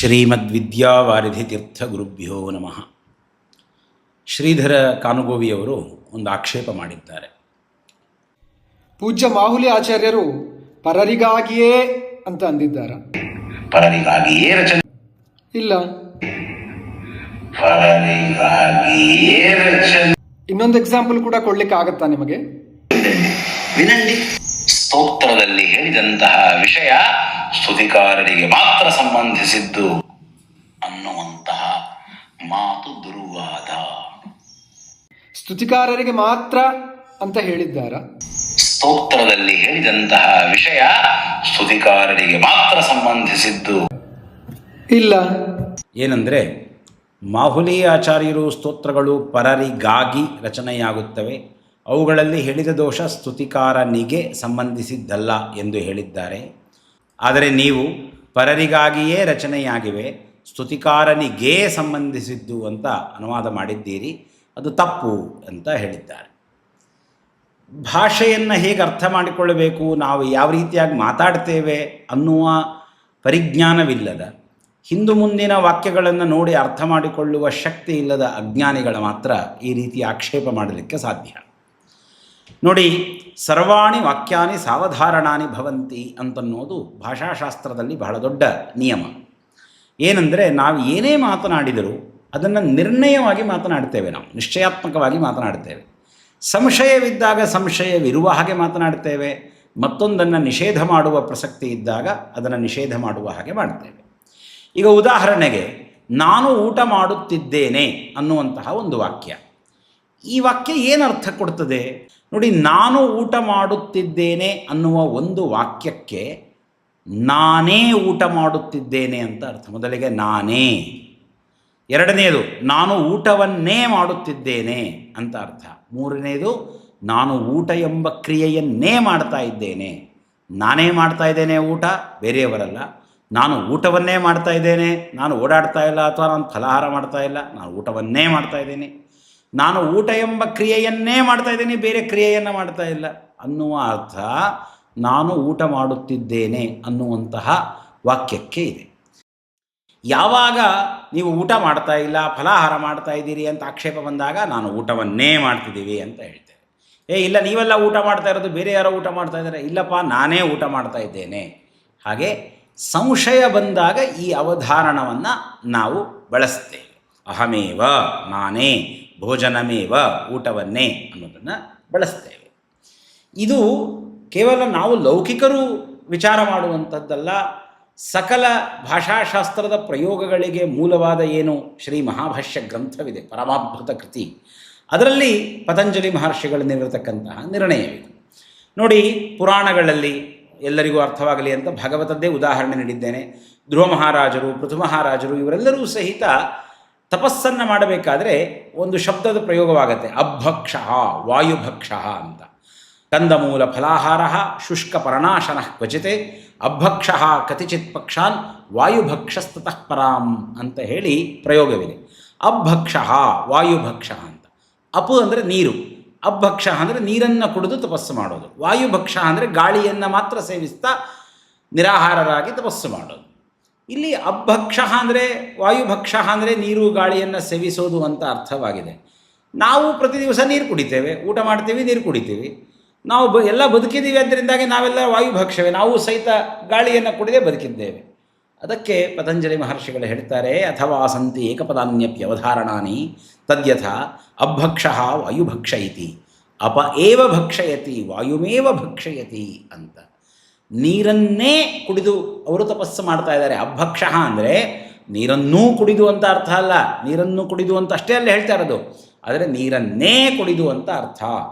ಶ್ರೀಮದ್ವಿದ್ಯಾವಾರಿಧಿತೀರ್ಥಗುರುಭ್ಯೋ ನಮಃ. ಶ್ರೀಧರ ಕಾನುಗೋವಿಯವರು ಒಂದು ಆಕ್ಷೇಪ ಮಾಡಿದ್ದಾರೆ. ಪೂಜ್ಯ ಮಾಹುಲಿ ಆಚಾರ್ಯರು ಪರರಿಗಾಗಿಯೇ ಅಂತ ಅಂದಿದ್ದಾರೆ. ಪರರಿಗಾಗಿಯೇ ರಚನೆ ಇಲ್ಲ, ಪರರಿಗಾಗಿಯೇ ರಚನೆ. ಇನ್ನೊಂದು ಎಕ್ಸಾಂಪಲ್ ಕೂಡ ಕೊಡ್ಲಿಕ್ಕೆ ಆಗತ್ತಾ ನಿಮಗೆ? ವಿನಂಡಿ ಸ್ತೋತ್ರದಲ್ಲಿ ಹೇಳಿದಂತಹ ವಿಷಯ ಸ್ತುತಿಕಾರರಿಗೆ ಮಾತ್ರ ಸಂಬಂಧಿಸಿದ್ದು ಅನ್ನುವಂತಹ ಮಾತು ದುರ್ವಾದ. ಸ್ತುತಿಕಾರರಿಗೆ ಮಾತ್ರ ಅಂತ ಹೇಳಿದ್ದಾರ? ಸ್ತೋತ್ರದಲ್ಲಿ ಹೇಳಿದಂತಹ ವಿಷಯ ಸ್ತುತಿಕಾರರಿಗೆ ಮಾತ್ರ ಸಂಬಂಧಿಸಿದ್ದು ಇಲ್ಲ. ಏನಂದರೆ, ಮಾಹುಲಿ ಆಚಾರ್ಯರು ಸ್ತೋತ್ರಗಳು ಪರರಿಗಾಗಿ ರಚನೆಯಾಗುತ್ತವೆ, ಅವುಗಳಲ್ಲಿ ಹೇಳಿದ ದೋಷ ಸ್ತುತಿಕಾರನಿಗೆ ಸಂಬಂಧಿಸಿದ್ದಲ್ಲ ಎಂದು ಹೇಳಿದ್ದಾರೆ. ಆದರೆ ನೀವು ಪರರಿಗಾಗಿಯೇ ರಚನೆಯಾಗಿವೆ, ಸ್ತುತಿಕಾರನಿಗೇ ಸಂಬಂಧಿಸಿದ್ದು ಅಂತ ಅನುವಾದ ಮಾಡಿದ್ದೀರಿ, ಅದು ತಪ್ಪು ಅಂತ ಹೇಳಿದ್ದಾರೆ. ಭಾಷೆಯನ್ನು ಹೇಗೆ ಅರ್ಥ ಮಾಡಿಕೊಳ್ಳಬೇಕು, ನಾವು ಯಾವ ರೀತಿಯಾಗಿ ಮಾತಾಡ್ತೇವೆ ಅನ್ನುವ ಪರಿಜ್ಞಾನವಿಲ್ಲದ, ಹಿಂದು ಮುಂದಿನ ವಾಕ್ಯಗಳನ್ನು ನೋಡಿ ಅರ್ಥ ಮಾಡಿಕೊಳ್ಳುವ ಶಕ್ತಿ ಇಲ್ಲದ ಅಜ್ಞಾನಿಗಳ ಮಾತ್ರ ಈ ರೀತಿ ಆಕ್ಷೇಪ ಮಾಡಲಿಕ್ಕೆ ಸಾಧ್ಯ. ನೋಡಿ, ಸರ್ವಾಣಿ ವಾಕ್ಯಾನಿ ಸಾವಧಾರಣಾನಿ ಭವಂತಿ ಅಂತನ್ನೋದು ಭಾಷಾಶಾಸ್ತ್ರದಲ್ಲಿ ಬಹಳ ದೊಡ್ಡ ನಿಯಮ. ಏನಂದರೆ, ನಾವು ಏನೇ ಮಾತನಾಡಿದರೂ ಅದನ್ನು ನಿರ್ಣಯವಾಗಿ ಮಾತನಾಡ್ತೇವೆ, ನಾವು ನಿಶ್ಚಯಾತ್ಮಕವಾಗಿ ಮಾತನಾಡ್ತೇವೆ. ಸಂಶಯವಿದ್ದಾಗ ಸಂಶಯವಿರುವ ಹಾಗೆ ಮಾತನಾಡ್ತೇವೆ, ಮತ್ತೊಂದನ್ನು ನಿಷೇಧ ಮಾಡುವ ಪ್ರಸಕ್ತಿ ಇದ್ದಾಗ ಅದನ್ನು ನಿಷೇಧ ಮಾಡುವ ಹಾಗೆ ಮಾಡ್ತೇವೆ. ಈಗ ಉದಾಹರಣೆಗೆ, ನಾನು ಊಟ ಮಾಡುತ್ತಿದ್ದೇನೆ ಅನ್ನುವಂತಹ ಒಂದು ವಾಕ್ಯ. ಈ ವಾಕ್ಯ ಏನು ಅರ್ಥ ಕೊಡ್ತದೆ ನೋಡಿ. ನಾನು ಊಟ ಮಾಡುತ್ತಿದ್ದೇನೆ ಅನ್ನುವ ಒಂದು ವಾಕ್ಯಕ್ಕೆ ನಾನೇ ಊಟ ಮಾಡುತ್ತಿದ್ದೇನೆ ಅಂತ ಅರ್ಥ. ಮೊದಲಿಗೆ ನಾನೇ, ಎರಡನೆಯದು ನಾನು ಊಟವನ್ನೇ ಮಾಡುತ್ತಿದ್ದೇನೆ ಅಂತ ಅರ್ಥ, ಮೂರನೆಯದು ನಾನು ಊಟ ಎಂಬ ಕ್ರಿಯೆಯನ್ನೇ ಮಾಡ್ತಾ ಇದ್ದೇನೆ. ನಾನೇ ಮಾಡ್ತಾ ಇದ್ದೇನೆ ಊಟ, ಬೇರೆಯವರಲ್ಲ. ನಾನು ಊಟವನ್ನೇ ಮಾಡ್ತಾ ಇದ್ದೇನೆ, ನಾನು ಓಡಾಡ್ತಾ ಇಲ್ಲ ಅಥವಾ ನಾನು ಫಲಹಾರ ಮಾಡ್ತಾ ಇಲ್ಲ, ನಾನು ಊಟವನ್ನೇ ಮಾಡ್ತಾ ಇದ್ದೇನೆ. ನಾನು ಊಟ ಎಂಬ ಕ್ರಿಯೆಯನ್ನೇ ಮಾಡ್ತಾ ಇದ್ದೀನಿ, ಬೇರೆ ಕ್ರಿಯೆಯನ್ನು ಮಾಡ್ತಾ ಇಲ್ಲ ಅನ್ನುವ ಅರ್ಥ ನಾನು ಊಟ ಮಾಡುತ್ತಿದ್ದೇನೆ ಅನ್ನುವಂತಹ ವಾಕ್ಯಕ್ಕೆ ಇದೆ. ಯಾವಾಗ ನೀವು ಊಟ ಮಾಡ್ತಾ ಇಲ್ಲ, ಫಲಾಹಾರ ಮಾಡ್ತಾ ಇದ್ದೀರಿ ಅಂತ ಆಕ್ಷೇಪ ಬಂದಾಗ ನಾನು ಊಟವನ್ನೇ ಮಾಡ್ತಿದ್ದೀವಿ ಅಂತ ಹೇಳ್ತೇವೆ. ಇಲ್ಲ, ನೀವೆಲ್ಲ ಊಟ ಮಾಡ್ತಾ ಇರೋದು, ಬೇರೆ ಯಾರೋ ಊಟ ಮಾಡ್ತಾ ಇದ್ದಾರೆ. ಇಲ್ಲಪ್ಪ, ನಾನೇ ಊಟ ಮಾಡ್ತಾ ಇದ್ದೇನೆ. ಹಾಗೆ ಸಂಶಯ ಬಂದಾಗ ಈ ಅವಧಾರಣವನ್ನು ನಾವು ಬಳಸ್ತೇವೆ. ಅಹಮೇವ, ನಾನೇ, ಭೋಜನಮೇವ, ಊಟವನ್ನೇ ಅನ್ನೋದನ್ನು ಬಳಸ್ತೇವೆ. ಇದು ಕೇವಲ ನಾವು ಲೌಕಿಕರು ವಿಚಾರ ಮಾಡುವಂಥದ್ದಲ್ಲ. ಸಕಲ ಭಾಷಾಶಾಸ್ತ್ರದ ಪ್ರಯೋಗಗಳಿಗೆ ಮೂಲವಾದ ಏನು ಶ್ರೀ ಮಹಾಭಾಷ್ಯ ಗ್ರಂಥವಿದೆ, ಪರಮಾದ್ಭುತ ಕೃತಿ, ಅದರಲ್ಲಿ ಪತಂಜಲಿ ಮಹರ್ಷಿಗಳನ್ನಿರತಕ್ಕಂತಹ ನಿರ್ಣಯವಿದೆ. ನೋಡಿ, ಪುರಾಣಗಳಲ್ಲಿ ಎಲ್ಲರಿಗೂ ಅರ್ಥವಾಗಲಿ ಅಂತ ಭಾಗವತದ್ದೇ ಉದಾಹರಣೆ ನೀಡಿದ್ದೇನೆ. ಧ್ರುವ ಮಹಾರಾಜರು, ಪೃಥು ಮಹಾರಾಜರು ಇವರೆಲ್ಲರೂ ಸಹಿತ ತಪಸ್ಸನ್ನು ಮಾಡಬೇಕಾದ್ರೆ ಒಂದು ಶಬ್ದದ ಪ್ರಯೋಗವಾಗತ್ತೆ, ಅಭಕ್ಷ ವಾಯುಭಕ್ಷ ಅಂತ. ಕಂದಮೂಲ ಫಲಾಹಾರ ಶುಷ್ಕ ಪರ್ಣಾಶನ ಕ್ವಚಿತೆ ಅಭಕ್ಷ ಕತಿಚಿತ್ ಪಕ್ಷಾನ್ ವಾಯುಭಕ್ಷಸ್ತತಃ ಪರಾಂ ಅಂತ ಹೇಳಿ ಪ್ರಯೋಗವಿದೆ. ಅಭಕ್ಷ ವಾಯುಭಕ್ಷ ಅಂತ. ಅಪು ಅಂದರೆ ನೀರು, ಅಭಕ್ಷ ಅಂದರೆ ನೀರನ್ನು ಕುಡಿದು ತಪಸ್ಸು ಮಾಡೋದು, ವಾಯುಭಕ್ಷ ಅಂದರೆ ಗಾಳಿಯನ್ನು ಮಾತ್ರ ಸೇವಿಸ್ತಾ ನಿರಾಹಾರರಾಗಿ ತಪಸ್ಸು ಮಾಡೋದು. ಇಲ್ಲಿ ಅಭಕ್ಷ ಅಂದರೆ, ವಾಯುಭಕ್ಷ ಅಂದರೆ ನೀರು ಗಾಳಿಯನ್ನು ಸೇವಿಸೋದು ಅಂತ ಅರ್ಥವಾಗಿದೆ. ನಾವು ಪ್ರತಿ ದಿವಸ ನೀರು ಕುಡಿತೇವೆ, ಊಟ ಮಾಡ್ತೀವಿ, ನೀರು ಕುಡಿತೀವಿ. ನಾವು ಎಲ್ಲ ಬದುಕಿದ್ದೀವಿ, ಅದರಿಂದಾಗಿ ನಾವೆಲ್ಲ ವಾಯುಭಕ್ಷವೇ, ನಾವು ಸಹಿತ ಗಾಳಿಯನ್ನು ಕುಡಿದೇ ಬದುಕಿದ್ದೇವೆ. ಅದಕ್ಕೆ ಪತಂಜಲಿ ಮಹರ್ಷಿಗಳು ಹೇಳ್ತಾರೆ, ಅಥವಾ ಸಂತಿ ಏಕಪದಾನ್ಯಪ್ಯವಧಾರಣಾನಿ ತದ್ಯಥ ಅಭಕ್ಷ ವಾಯುಭಕ್ಷ ಇತಿ ಅಪ ಏವ ಭಕ್ಷಯತಿ ವಾಯುಮೇವ ಭಕ್ಷಯತಿ ಅಂತ. ನೀರನ್ನೇ ಕುಡಿದು ಅವರು ತಪಸ್ಸು ಮಾಡ್ತಾ ಇದ್ದಾರೆ. ಅಭಕ್ಷ ಅಂದರೆ ನೀರನ್ನೂ ಕುಡಿದು ಅಂತ ಅರ್ಥ ಅಲ್ಲ, ನೀರನ್ನು ಕುಡಿದು ಅಂತ ಅಷ್ಟೇ ಅಲ್ಲ ಹೇಳ್ತಾ ಇರೋದು, ಆದರೆ ನೀರನ್ನೇ ಕುಡಿದು ಅಂತ ಅರ್ಥ.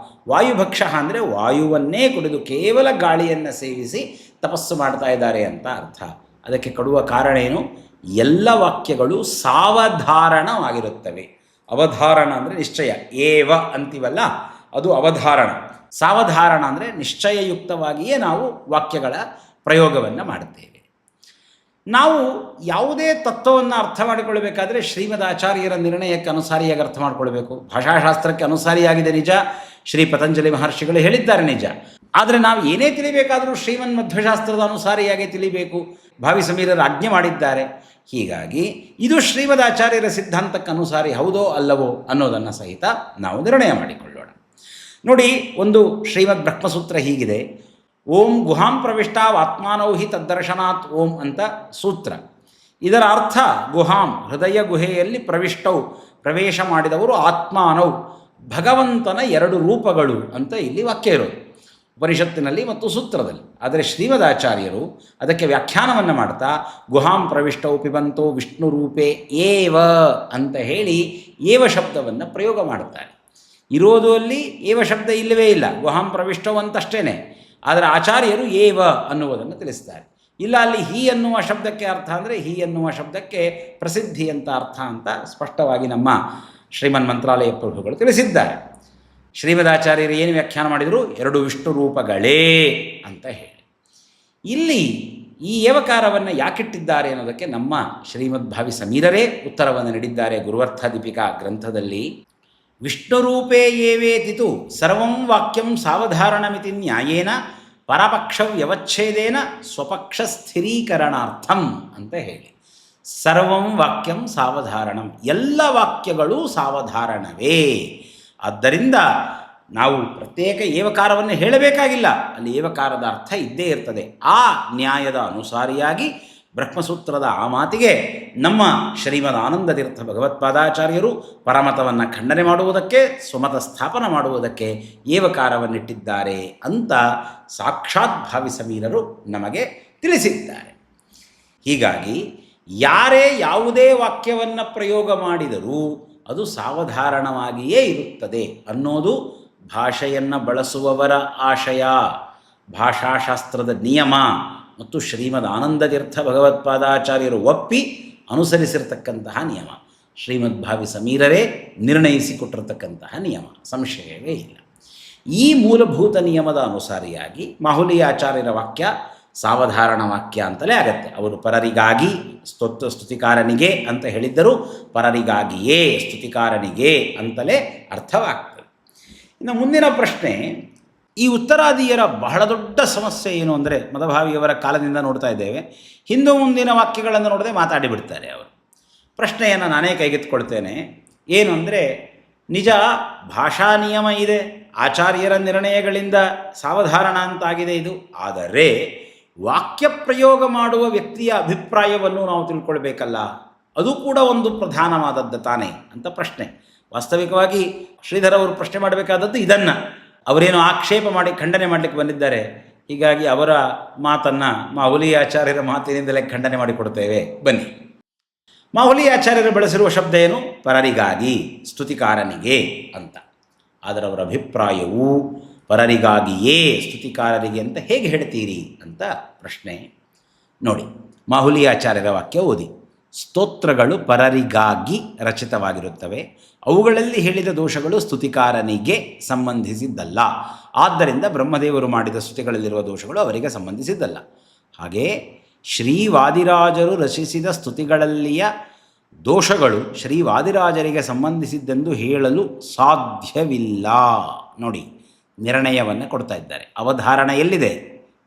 ವಾಯುಭಕ್ಷ ಅಂದರೆ ವಾಯುವನ್ನೇ ಕುಡಿದು ಕೇವಲ ಗಾಳಿಯನ್ನು ಸೇವಿಸಿ ತಪಸ್ಸು ಮಾಡ್ತಾ ಇದ್ದಾರೆ ಅಂತ ಅರ್ಥ. ಅದಕ್ಕೆ ಕೊಡುವ ಕಾರಣ ಏನು? ಎಲ್ಲ ವಾಕ್ಯಗಳು ಸಾವಧಾರಣವಾಗಿರುತ್ತವೆ. ಅವಧಾರಣ ಅಂದರೆ ನಿಶ್ಚಯ, ಏವ ಅಂತೀವಲ್ಲ ಅದು ಅವಧಾರಣ. ಸಾವಧಾರಣ ಅಂದರೆ ನಿಶ್ಚಯಯುಕ್ತವಾಗಿಯೇ ನಾವು ವಾಕ್ಯಗಳ ಪ್ರಯೋಗವನ್ನು ಮಾಡುತ್ತೇವೆ. ನಾವು ಯಾವುದೇ ತತ್ವವನ್ನು ಅರ್ಥ ಮಾಡಿಕೊಳ್ಳಬೇಕಾದ್ರೆ ಶ್ರೀಮದ್ ಆಚಾರ್ಯರ ನಿರ್ಣಯಕ್ಕೆ ಅನುಸಾರಿಯಾಗಿ ಅರ್ಥ ಮಾಡಿಕೊಳ್ಬೇಕು. ಭಾಷಾಶಾಸ್ತ್ರಕ್ಕೆ ಅನುಸಾರಿಯಾಗಿದೆ ನಿಜ, ಶ್ರೀ ಪತಂಜಲಿ ಮಹರ್ಷಿಗಳು ಹೇಳಿದ್ದಾರೆ ನಿಜ. ಆದರೆ ನಾವು ಏನೇ ತಿಳಿಬೇಕಾದರೂ ಶ್ರೀಮನ್ ಮಧ್ವಶಾಸ್ತ್ರದ ಅನುಸಾರಿಯಾಗಿ ತಿಳಿಬೇಕು. ಭಾವಿ ಸಮೀರರು ಆಜ್ಞೆ ಮಾಡಿದ್ದಾರೆ. ಹೀಗಾಗಿ ಇದು ಶ್ರೀಮದಾಚಾರ್ಯರ ಸಿದ್ಧಾಂತಕ್ಕನುಸಾರಿ ಹೌದೋ ಅಲ್ಲವೋ ಅನ್ನೋದನ್ನು ಸಹಿತ ನಾವು ನಿರ್ಣಯ ಮಾಡಿಕೊಳ್ಳೋಣ. ನೋಡಿ, ಒಂದು ಶ್ರೀಮದ್ ಬ್ರಹ್ಮಸೂತ್ರ ಹೀಗಿದೆ. ಓಂ ಗುಹಾಂ ಪ್ರವಿಷ್ಟಾವ್ ಆತ್ಮಾನೌ ಹಿ ತದ್ದರ್ಶನಾತ್ ಓಂ ಅಂತ ಸೂತ್ರ. ಇದರ ಅರ್ಥ ಗುಹಾಂ, ಹೃದಯ ಗುಹೆಯಲ್ಲಿ ಪ್ರವೇಶ ಮಾಡಿದವರು ಆತ್ಮಾನೌ, ಭಗವಂತನ ಎರಡು ರೂಪಗಳು ಅಂತ ಇಲ್ಲಿ ವಾಕ್ಯ ಇರೋದು ಉಪನಿಷತ್ತಿನಲ್ಲಿ ಮತ್ತು ಸೂತ್ರದಲ್ಲಿ. ಆದರೆ ಶ್ರೀಮದಾಚಾರ್ಯರು ಅದಕ್ಕೆ ವ್ಯಾಖ್ಯಾನವನ್ನು ಮಾಡ್ತಾ ಗುಹಾಂ ಪ್ರವಿಷ್ಟೌ ಪಿಬಂತೋ ವಿಷ್ಣು ರೂಪೇ ಏವ ಅಂತ ಹೇಳಿ ಏವ ಶಬ್ದವನ್ನು ಪ್ರಯೋಗ ಮಾಡುತ್ತಾರೆ. ಇರೋದು ಅಲ್ಲಿ ಏವ ಶಬ್ದ ಇಲ್ಲವೇ ಇಲ್ಲ, ಗುಹಾಂ ಪ್ರವಿಷ್ಟವು ಅಂತಷ್ಟೇ. ಆದರೆ ಆಚಾರ್ಯರು ಏವ ಅನ್ನುವುದನ್ನು ತಿಳಿಸ್ತಾರೆ. ಇಲ್ಲ, ಅಲ್ಲಿ ಹಿ ಅನ್ನುವ ಶಬ್ದಕ್ಕೆ ಅರ್ಥ ಅಂದರೆ ಹಿ ಅನ್ನುವ ಶಬ್ದಕ್ಕೆ ಪ್ರಸಿದ್ಧಿ ಅಂತ ಅರ್ಥ ಅಂತ ಸ್ಪಷ್ಟವಾಗಿ ನಮ್ಮ ಶ್ರೀಮನ್ ಮಂತ್ರಾಲಯ ಪ್ರಭುಗಳು ತಿಳಿಸಿದ್ದಾರೆ. ಶ್ರೀಮದಾಚಾರ್ಯರು ಏನು ವ್ಯಾಖ್ಯಾನ ಮಾಡಿದರು? ಎರಡು ವಿಷ್ಣು ರೂಪಗಳೇ ಅಂತ ಹೇಳಿ. ಇಲ್ಲಿ ಈ ಏವಕಾರವನ್ನು ಯಾಕಿಟ್ಟಿದ್ದಾರೆ ಅನ್ನೋದಕ್ಕೆ ನಮ್ಮ ಶ್ರೀಮದ್ಭಾವಿ ಸಮೀರರೇ ಉತ್ತರವನ್ನು ನೀಡಿದ್ದಾರೆ ಗುರುವರ್ಥ ದೀಪಿಕಾ ಗ್ರಂಥದಲ್ಲಿ. ವಿಷ್ಣುರೂಪೇ ಏವೇತಿತು ಸರ್ವಂ ವಾಕ್ಯಂ ಸಾವಧಾರಣಮಿತಿ ನ್ಯಾಯೇನ ಪರಪಕ್ಷ ವ್ಯವಚ್ಛೇದೇನ ಸ್ವಪಕ್ಷ ಸ್ಥಿರೀಕರಣಾರ್ಥಂ ಅಂತ ಹೇಳಿ. ಸರ್ವಂ ವಾಕ್ಯಂ ಸಾವಧಾರಣಂ, ಎಲ್ಲ ವಾಕ್ಯಗಳು ಸಾವಧಾರಣವೇ. ಆದ್ದರಿಂದ ನಾವು ಪ್ರತ್ಯೇಕ ಏವಕಾರವನ್ನು ಹೇಳಬೇಕಾಗಿಲ್ಲ, ಅಲ್ಲಿ ಏವಕಾರದ ಅರ್ಥ ಇದ್ದೇ ಇರ್ತದೆ. ಆ ನ್ಯಾಯದ ಅನುಸಾರಿಯಾಗಿ ಬ್ರಹ್ಮಸೂತ್ರದ ಆ ಮಾತಿಗೆ ನಮ್ಮ ಶ್ರೀಮದ್ ಆನಂದತೀರ್ಥ ಭಗವತ್ಪಾದಾಚಾರ್ಯರು ಪರಮತವನ್ನು ಖಂಡನೆ ಮಾಡುವುದಕ್ಕೆ, ಸ್ವಮತ ಸ್ಥಾಪನ ಮಾಡುವುದಕ್ಕೆ ಏವಕಾರವನ್ನಿಟ್ಟಿದ್ದಾರೆ ಅಂತ ಸಾಕ್ಷಾತ್ ಭಾವಿ ಸಮೀರರು ನಮಗೆ ತಿಳಿಸಿದ್ದಾರೆ. ಹೀಗಾಗಿ ಯಾರೇ ಯಾವುದೇ ವಾಕ್ಯವನ್ನು ಪ್ರಯೋಗ ಮಾಡಿದರೂ ಅದು ಸಾವಧಾರಣವಾಗಿಯೇ ಇರುತ್ತದೆ ಅನ್ನೋದು ಭಾಷೆಯನ್ನು ಬಳಸುವವರ ಆಶಯ, ಭಾಷಾಶಾಸ್ತ್ರದ ನಿಯಮ ಮತ್ತು ಶ್ರೀಮದ್ ಆನಂದತೀರ್ಥ ಭಗವತ್ಪಾದಾಚಾರ್ಯರು ಒಪ್ಪಿ ಅನುಸರಿಸಿರ್ತಕ್ಕಂತಹ ನಿಯಮ, ಶ್ರೀಮದ್ಭಾವಿ ಸಮೀರರೇ ನಿರ್ಣಯಿಸಿಕೊಟ್ಟಿರ್ತಕ್ಕಂತಹ ನಿಯಮ, ಸಂಶಯವೇ ಇಲ್ಲ. ಈ ಮೂಲಭೂತ ನಿಯಮದ ಅನುಸಾರಿಯಾಗಿ ಮಾಹುಲಿ ಆಚಾರ್ಯರ ವಾಕ್ಯ ಸಾವಧಾರಣ ವಾಕ್ಯ ಅಂತಲೇ ಆಗತ್ತೆ. ಅವರು ಪರರಿಗಾಗಿ ಸ್ತುತಿಕಾರನಿಗೆ ಅಂತ ಹೇಳಿದ್ದರು, ಪರರಿಗಾಗಿಯೇ ಸ್ತುತಿಕಾರನಿಗೆ ಅಂತಲೇ ಅರ್ಥವಾಗ್ತದೆ. ಇನ್ನು ಮುಂದಿನ ಪ್ರಶ್ನೆ, ಈ ಉತ್ತರಾದಿಯರ ಬಹಳ ದೊಡ್ಡ ಸಮಸ್ಯೆ ಏನು ಅಂದರೆ, ಮದಭಾವಿಯವರ ಕಾಲದಿಂದ ನೋಡ್ತಾ ಇದ್ದೇವೆ, ಹಿಂದೂ ಮುಂದಿನ ವಾಕ್ಯಗಳನ್ನು ನೋಡದೆ ಮಾತಾಡಿಬಿಡ್ತಾರೆ ಅವರು. ಪ್ರಶ್ನೆಯನ್ನು ನಾನೇ ಕೈಗೆತ್ತಿಕೊಳ್ತೇನೆ. ಏನು ಅಂದರೆ, ನಿಜ ಭಾಷಾ ನಿಯಮ ಇದೆ, ಆಚಾರ್ಯರ ನಿರ್ಣಯಗಳಿಂದ ಸಾವಧಾರಣ ಅಂತಾಗಿದೆ ಇದು. ಆದರೆ ವಾಕ್ಯ ಪ್ರಯೋಗ ಮಾಡುವ ವ್ಯಕ್ತಿಯ ಅಭಿಪ್ರಾಯವನ್ನು ನಾವು ತಿಳ್ಕೊಳ್ಬೇಕಲ್ಲ, ಅದು ಕೂಡ ಒಂದು ಪ್ರಧಾನವಾದದ್ದು ತಾನೇ ಅಂತ ಪ್ರಶ್ನೆ. ವಾಸ್ತವಿಕವಾಗಿ ಶ್ರೀಧರ್ ಅವರು ಪ್ರಶ್ನೆ ಮಾಡಬೇಕಾದದ್ದು ಇದನ್ನು. ಅವರೇನು ಆಕ್ಷೇಪ ಮಾಡಿ ಖಂಡನೆ ಮಾಡಲಿಕ್ಕೆ ಬಂದಿದ್ದಾರೆ, ಹೀಗಾಗಿ ಅವರ ಮಾತನ್ನು ಮಾಹುಲಿ ಆಚಾರ್ಯರ ಮಾತಿನಿಂದಲೇ ಖಂಡನೆ ಮಾಡಿಕೊಡ್ತೇವೆ. ಬನ್ನಿ. ಮಾಹುಲಿ ಆಚಾರ್ಯರು ಬಳಸಿರುವ ಶಬ್ದ ಏನು? ಪರರಿಗಾಗಿ, ಸ್ತುತಿಕಾರನಿಗೆ ಅಂತ. ಆದರೆ ಅವರ ಅಭಿಪ್ರಾಯವು ಪರರಿಗಾಗಿಯೇ ಸ್ತುತಿಕಾರರಿಗೆ ಅಂತ ಹೇಗೆ ಹೇಳ್ತೀರಿ ಅಂತ ಪ್ರಶ್ನೆ. ನೋಡಿ, ಮಾಹುಲಿ ಆಚಾರ್ಯರ ವಾಕ್ಯ ಓದಿ. ಸ್ತೋತ್ರಗಳು ಪರರಿಗಾಗಿ ರಚಿತವಾಗಿರುತ್ತವೆ, ಅವುಗಳಲ್ಲಿ ಹೇಳಿದ ದೋಷಗಳು ಸ್ತುತಿಕಾರನಿಗೆ ಸಂಬಂಧಿಸಿದ್ದಲ್ಲ. ಆದ್ದರಿಂದ ಬ್ರಹ್ಮದೇವರು ಮಾಡಿದ ಸ್ತುತಿಗಳಲ್ಲಿರುವ ದೋಷಗಳು ಅವರಿಗೆ ಸಂಬಂಧಿಸಿದ್ದಲ್ಲ. ಹಾಗೆ ಶ್ರೀವಾದಿರಾಜರು ರಚಿಸಿದ ಸ್ತುತಿಗಳಲ್ಲಿಯ ದೋಷಗಳು ಶ್ರೀವಾದಿರಾಜರಿಗೆ ಸಂಬಂಧಿಸಿದ್ದೆಂದು ಹೇಳಲು ಸಾಧ್ಯವಿಲ್ಲ. ನೋಡಿ, ನಿರ್ಣಯವನ್ನು ಕೊಡ್ತಾ ಇದ್ದಾರೆ. ಅವಧಾರಣ ಎಲ್ಲಿದೆ?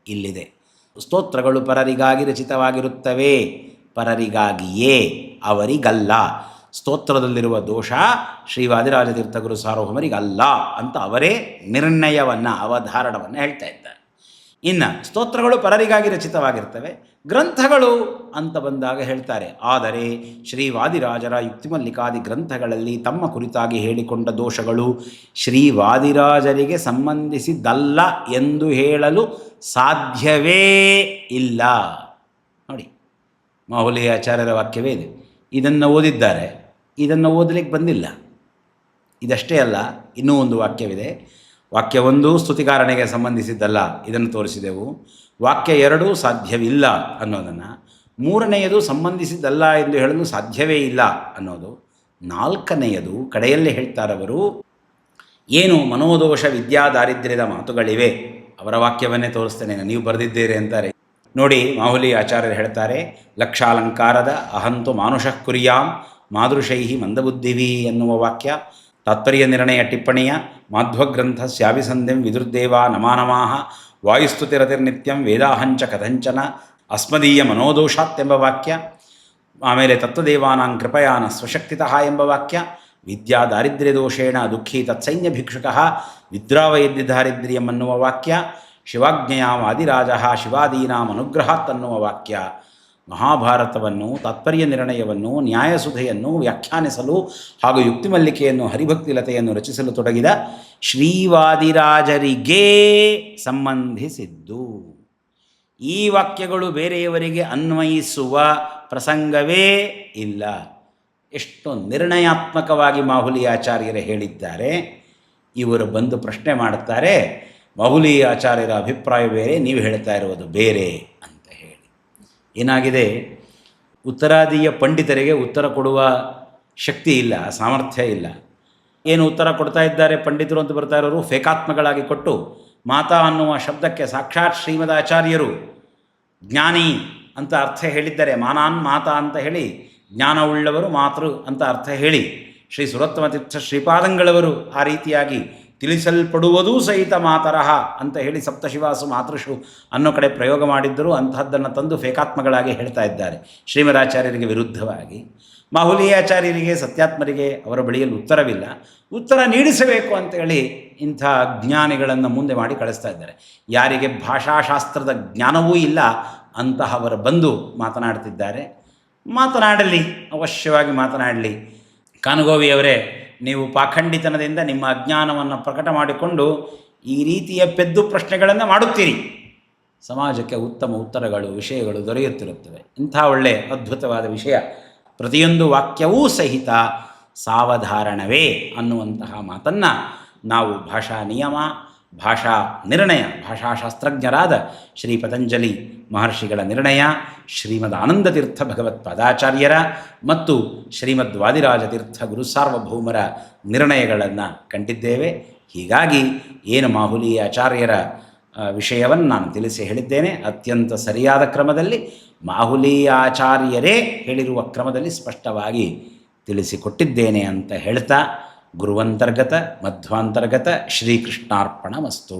ಇಲ್ಲಿದೆ. ಸ್ತೋತ್ರಗಳು ಪರರಿಗಾಗಿ ರಚಿತವಾಗಿರುತ್ತವೆ, ಪರರಿಗಾಗಿಯೇ, ಅವರಿಗಲ್ಲ. ಸ್ತೋತ್ರದಲ್ಲಿರುವ ದೋಷ ಶ್ರೀವಾದಿರಾಜ ತೀರ್ಥಗುರು ಸಾರ್ವಭೌಮರಿಗಲ್ಲ ಅಂತ ಅವರೇ ನಿರ್ಣಯವನ್ನು, ಅವಧಾರಣವನ್ನು ಹೇಳ್ತಾ ಇದ್ದಾರೆ. ಇನ್ನು ಸ್ತೋತ್ರಗಳು ಪರರಿಗಾಗಿ ರಚಿತವಾಗಿರ್ತವೆ, ಗ್ರಂಥಗಳು ಅಂತ ಬಂದಾಗ ಹೇಳ್ತಾರೆ, ಆದರೆ ಶ್ರೀವಾದಿರಾಜರ ಯುಕ್ತಿಮಲ್ಲಿಕಾದಿ ಗ್ರಂಥಗಳಲ್ಲಿ ತಮ್ಮ ಕುರಿತಾಗಿ ಹೇಳಿಕೊಂಡ ದೋಷಗಳು ಶ್ರೀವಾದಿರಾಜರಿಗೆ ಸಂಬಂಧಿಸಿದ್ದಲ್ಲ ಎಂದು ಹೇಳಲು ಸಾಧ್ಯವೇ ಇಲ್ಲ. ನೋಡಿ, ಮಾಹುಲಿ ಆಚಾರ್ಯರ ವಾಕ್ಯವೇ ಇದೆ. ಇದನ್ನು ಓದಿದ್ದಾರೆ, ಇದನ್ನು ಓದಲಿಕ್ಕೆ ಬಂದಿಲ್ಲ. ಇದಷ್ಟೇ ಅಲ್ಲ, ಇನ್ನೂ ಒಂದು ವಾಕ್ಯವಿದೆ. ವಾಕ್ಯ 1 ಸ್ತುತಿಕಾರನಿಗೆ ಸಂಬಂಧಿಸಿದ್ದಲ್ಲ, ಇದನ್ನು ತೋರಿಸಿದೆವು. ವಾಕ್ಯ 2 ಸಾಧ್ಯವಿಲ್ಲ ಅನ್ನೋದನ್ನು, 3ನೆಯದು ಸಂಬಂಧಿಸಿದ್ದಲ್ಲ ಎಂದು ಹೇಳಲು ಸಾಧ್ಯವೇ ಇಲ್ಲ ಅನ್ನೋದು, 4ನೆಯದು ಕಡೆಯಲ್ಲೇ ಹೇಳ್ತಾರವರು, ಏನು ಮನೋದೋಷ ವಿದ್ಯಾ ದಾರಿದ್ರ್ಯದ ಮಾತುಗಳಿವೆ. ಅವರ ವಾಕ್ಯವನ್ನೇ ತೋರಿಸ್ತೇನೆ, ನೀವು ಬರೆದಿದ್ದೀರಿ ಅಂತಾರೆ. ನೋಡಿ, ಮಾಹುಲಿ ಆಚಾರ್ಯರು ಹೇಳ್ತಾರೆ, ಲಕ್ಷಾಲಂಕಾರದ ಅಹಂತು ಮಾನುಷಃ ಕುರ್ಯಾಂ ಮಾದೃಶೈ ಮಂದಬುದ್ಧಿವಿ ಎನ್ನುವ ವಾಕ್ಯ ತಾತ್ಪರ್ಯ ನಿರ್ಣಯ ಟಿಪ್ಪಣಿಯ ಮಾಧ್ವಗ್ರಂಥ ಸ್ಯಾಭಿಸಂಧ್ಯಂ ವಿದುರ್ದೇವ ನಮಾನಮಾಹ ವಾಯುಸ್ತುತಿರತಿರ್ನಿತ್ಯಂ ವೇದಾಹಂಚ ಕಥಂಚನ ಅಸ್ಮದೀಯ ಮನೋದೋಷಾತ್ ಎಂಬ ವಾಕ್ಯ, ಆಮೇಲೆ ತತ್ವದೇವಾನಾಂ ಕೃಪಯಾನ ಸ್ವಶಕ್ತಿತಃ ಎಂಬ ವಾಕ್ಯ, ವಿದ್ಯಾ ದಾರಿದ್ರ್ಯ ದೋಷೇಣ ದುಃಖಿ ತತ್ಸೈನ್ಯ ಭಿಕ್ಷುಕಃ ವಿದ್ರಾವಯದ್ಯ ದಾರಿದ್ರ್ಯಂ ಅನ್ನುವ ವಾಕ್ಯ, ಶಿವಾಜ್ಞೆಯಾಂ ಆದಿರಾಜ ಶಿವಾದೀನಾಂ ಅನುಗ್ರಹಾತ್ ಅನ್ನುವ ವಾಕ್ಯ, ಮಹಾಭಾರತವನ್ನು, ತಾತ್ಪರ್ಯ ನಿರ್ಣಯವನ್ನು, ನ್ಯಾಯಸುಧೆಯನ್ನು ವ್ಯಾಖ್ಯಾನಿಸಲು ಹಾಗೂ ಯುಕ್ತಿಮಲ್ಲಿಕೆಯನ್ನು, ಹರಿಭಕ್ತಿಲತೆಯನ್ನು ರಚಿಸಲು ತೊಡಗಿದ ಶ್ರೀವಾದಿರಾಜರಿಗೇ ಸಂಬಂಧಿಸಿದ್ದು. ಈ ವಾಕ್ಯಗಳು ಬೇರೆಯವರಿಗೆ ಅನ್ವಯಿಸುವ ಪ್ರಸಂಗವೇ ಇಲ್ಲ. ಎಷ್ಟು ನಿರ್ಣಯಾತ್ಮಕವಾಗಿ ಮಾಹುಲಿ ಆಚಾರ್ಯರು ಹೇಳಿದ್ದಾರೆ. ಇವರು ಬಂದು ಪ್ರಶ್ನೆ ಮಾಡುತ್ತಾರೆ, ಮಾಹುಲಿ ಆಚಾರ್ಯರ ಅಭಿಪ್ರಾಯ ಬೇರೆ, ನೀವು ಹೇಳ್ತಾ ಇರುವುದು ಬೇರೆ ಅಂತ ಹೇಳಿ. ಏನಾಗಿದೆ, ಉತ್ತರಾದಿಯ ಪಂಡಿತರಿಗೆ ಉತ್ತರ ಕೊಡುವ ಶಕ್ತಿ ಇಲ್ಲ, ಸಾಮರ್ಥ್ಯ ಇಲ್ಲ. ಏನು ಉತ್ತರ ಕೊಡ್ತಾ ಇದ್ದಾರೆ ಪಂಡಿತರು ಅಂತ ಬರ್ತಾ ಇರೋರು ಫೇಕಾತ್ಮಗಳಾಗಿ ಕೊಟ್ಟು, ಮಾತಾ ಅನ್ನುವ ಶಬ್ದಕ್ಕೆ ಸಾಕ್ಷಾತ್ ಶ್ರೀಮದ್ ಆಚಾರ್ಯರು ಜ್ಞಾನಿ ಅಂತ ಅರ್ಥ ಹೇಳಿದ್ದಾರೆ. ಮಾನಾನ್ ಮಾತಾ ಅಂತ ಹೇಳಿ ಜ್ಞಾನವುಳ್ಳವರು, ಮಾತೃ ಅಂತ ಅರ್ಥ ಹೇಳಿ ಶ್ರೀ ಸುರತ್ಮತೀರ್ಥ ಶ್ರೀಪಾದಂಗಳವರು ಆ ರೀತಿಯಾಗಿ ತಿಳಿಸಲ್ಪಡುವುದೂ ಸಹಿತ ಮಾತರಹ ಅಂತ ಹೇಳಿ ಸಪ್ತಶಿವಾಸು ಮಾತೃಷು ಅನ್ನೋ ಕಡೆ ಪ್ರಯೋಗ ಮಾಡಿದ್ದರೂ ಅಂತಹದ್ದನ್ನು ತಂದು ಫೇಕಾತ್ಮಗಳಾಗಿ ಹೇಳ್ತಾ ಇದ್ದಾರೆ ಶ್ರೀಮದಾಚಾರ್ಯರಿಗೆ ವಿರುದ್ಧವಾಗಿ. ಮಾಹುಲಿಯಾಚಾರ್ಯರಿಗೆ, ಸತ್ಯಾತ್ಮರಿಗೆ ಅವರ ಬಳಿಯಲ್ಲಿ ಉತ್ತರವಿಲ್ಲ. ಉತ್ತರ ನೀಡಿಸಬೇಕು ಅಂತೇಳಿ ಇಂಥ ಜ್ಞಾನಿಗಳನ್ನು ಮುಂದೆ ಮಾಡಿ ಕಳಿಸ್ತಾ ಇದ್ದಾರೆ. ಯಾರಿಗೆ ಭಾಷಾಶಾಸ್ತ್ರದ ಜ್ಞಾನವೂ ಇಲ್ಲ ಅಂತಹವರು ಬಂದು ಮಾತನಾಡ್ತಿದ್ದಾರೆ. ಮಾತನಾಡಲಿ, ಅವಶ್ಯವಾಗಿ ಮಾತನಾಡಲಿ. ಕಾನುಗೋವಿಯವರೇ, ನೀವು ಪಾಖಂಡಿತನದಿಂದ ನಿಮ್ಮ ಅಜ್ಞಾನವನ್ನು ಪ್ರಕಟ ಮಾಡಿಕೊಂಡು ಈ ರೀತಿಯ ಪೆದ್ದು ಪ್ರಶ್ನೆಗಳನ್ನು ಮಾಡುತ್ತೀರಿ. ಸಮಾಜಕ್ಕೆ ಉತ್ತಮ ಉತ್ತರಗಳು, ವಿಷಯಗಳು ದೊರೆಯುತ್ತಿರುತ್ತವೆ. ಇಂಥ ಒಳ್ಳೆ ಅದ್ಭುತವಾದ ವಿಷಯ, ಪ್ರತಿಯೊಂದು ವಾಕ್ಯವೂ ಸಹಿತ ಸಾವಧಾರಣವೇ ಅನ್ನುವಂತಹ ಮಾತನ್ನು ನಾವು ಭಾಷಾ ನಿಯಮ, ಭಾಷಾ ನಿರ್ಣಯ, ಭಾಷಾಶಾಸ್ತ್ರಜ್ಞರಾದ ಶ್ರೀ ಪತಂಜಲಿ ಮಹರ್ಷಿಗಳ ನಿರ್ಣಯ, ಶ್ರೀಮದ್ ಆನಂದತೀರ್ಥ ಭಗವತ್ಪಾದಾಚಾರ್ಯರ ಮತ್ತು ಶ್ರೀಮದ್ ವಾದಿರಾಜತೀರ್ಥ ಗುರುಸಾರ್ವಭೌಮರ ನಿರ್ಣಯಗಳನ್ನು ಕಂಡಿದ್ದೇವೆ. ಹೀಗಾಗಿ ಏನು ಮಾಹುಲಿ ಆಚಾರ್ಯರ ವಿಷಯವನ್ನು ನಾನು ತಿಳಿಸಿ ಹೇಳಿದ್ದೇನೆ. ಅತ್ಯಂತ ಸರಿಯಾದ ಕ್ರಮದಲ್ಲಿ, ಮಾಹುಲಿ ಆಚಾರ್ಯರೇ ಹೇಳಿರುವ ಕ್ರಮದಲ್ಲಿ ಸ್ಪಷ್ಟವಾಗಿ ತಿಳಿಸಿಕೊಟ್ಟಿದ್ದೇನೆ ಅಂತ ಹೇಳ್ತಾ, ಗುರುವಂತರ್ಗತ ಮಧ್ವಾಂತರ್ಗತ ಶ್ರೀಕೃಷ್ಣಾರ್ಪಣಮಸ್ತು.